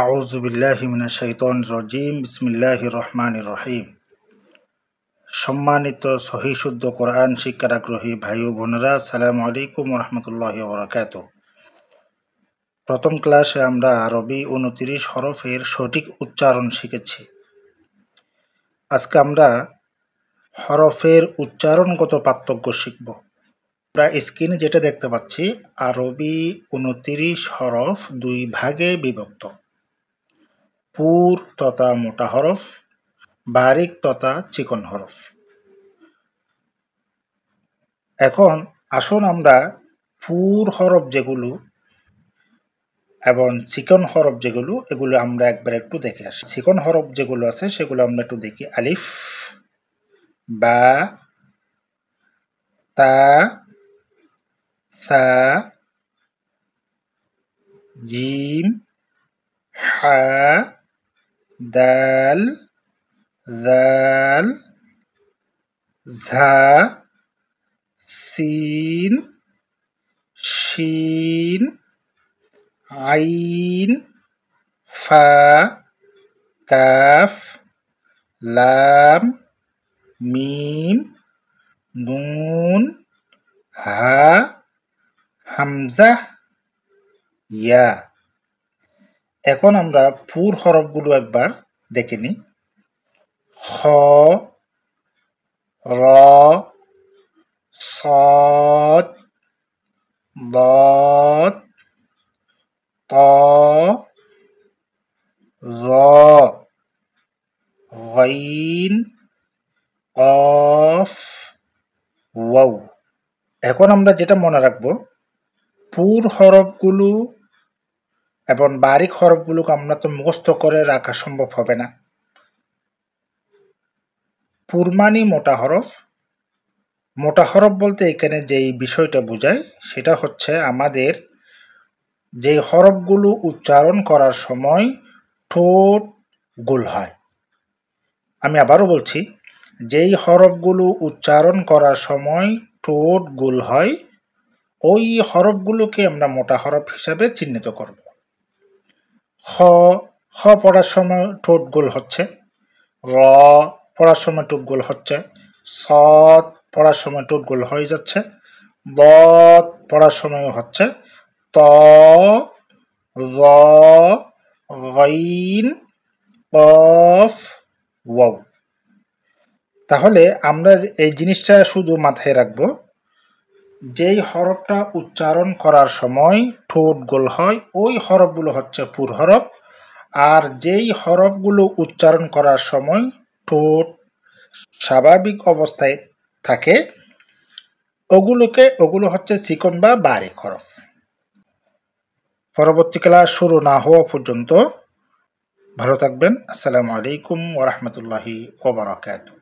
আউযু বিল্লাহি মিনাশ শাইতানির রাজিম। বিসমিল্লাহির রহমানির রহিম। সম্মানিত সহিশুদ্ধ কোরআন শিক্ষার আগ্রহী ভাই ও বোনেরা, আসসালামু আলাইকুম ওয়া রাহমাতুল্লাহি ওয়া বারাকাতুহু। প্রথম ক্লাসে আমরা আরবি ২৯ হরফের সঠিক উচ্চারণ শিখেছি। আজকে আমরা হরফের উচ্চারণগত পার্থক্য শিখব। আমরা স্ক্রিনে যেটা দেখতে পাচ্ছি, আরবি ২৯ হরফ দুই ভাগে বিভক্ত: পুর তথা মোটা হরফ, বারিক তথা চিকন হরফ। এখন আসুন আমরা পুর হরফ যেগুলো এবং চিকন হরফ যেগুলো, এগুলো আমরা একবার একটু দেখে আসি। চিকন হরফ যেগুলো আছে সেগুলো আমরা একটু দেখি। আলিফ, বা, তা, সা, জিম, হা, দাল, জাল, ঝা, সিন, শিন, আইন, ফা, কাফ, লাম, মিম, নুন, হা, হামজা, ইয়া। এখন আমরা পুর হরফগুলো একবার দেখে নিই। খ, র, সদ, দদ, ত, র, গাইন, কফ, ওয়াও। এখন আমরা যেটা মনে রাখবো, পুর হরফগুলো এবং বারিক হরফগুলোকে আমরা তো মুখস্থ করে রাখা সম্ভব হবে না। পুর মানে মোটা হরফ। মোটা হরফ বলতে এখানে যেই বিষয়টা বোঝায় সেটা হচ্ছে আমাদের যে হরফগুলো উচ্চারণ করার সময় ঠোঁট গোল হয়। আমি আবারও বলছি, যেই হরফগুলো উচ্চারণ করার সময় ঠোঁট গোল হয়, ওই হরফগুলোকে আমরা মোটা হরফ হিসাবে চিহ্নিত করব। খ, খ পড়ার সময় ঠোঁট গোল হচ্ছে। র পড়ার সময় ঠোঁট গোল হচ্ছে। সদ পড়ার সময় ঠোঁট গোল হয়ে যাচ্ছে। দদ পড়ার সময়ও হচ্ছে। ত, র, গাইন, কফ, ওয়াও। তাহলে আমরা এই জিনিসটা শুধু মাথায় রাখবো, যেই হরফটা উচ্চারণ করার সময় ঠোঁট গোল হয় ওই হরফগুলো হচ্ছে পুর হরফ, আর যেই হরফগুলো উচ্চারণ করার সময় ঠোঁট স্বাভাবিক অবস্থায় থাকে ওগুলো হচ্ছে চিকন বা বারিক হরফ। পরবর্তী ক্লাস শুরু না হওয়া পর্যন্ত ভালো থাকবেন। আসসালামু আলাইকুম ওয়া রাহমাতুল্লাহি ওয়া বারাকাতুহু।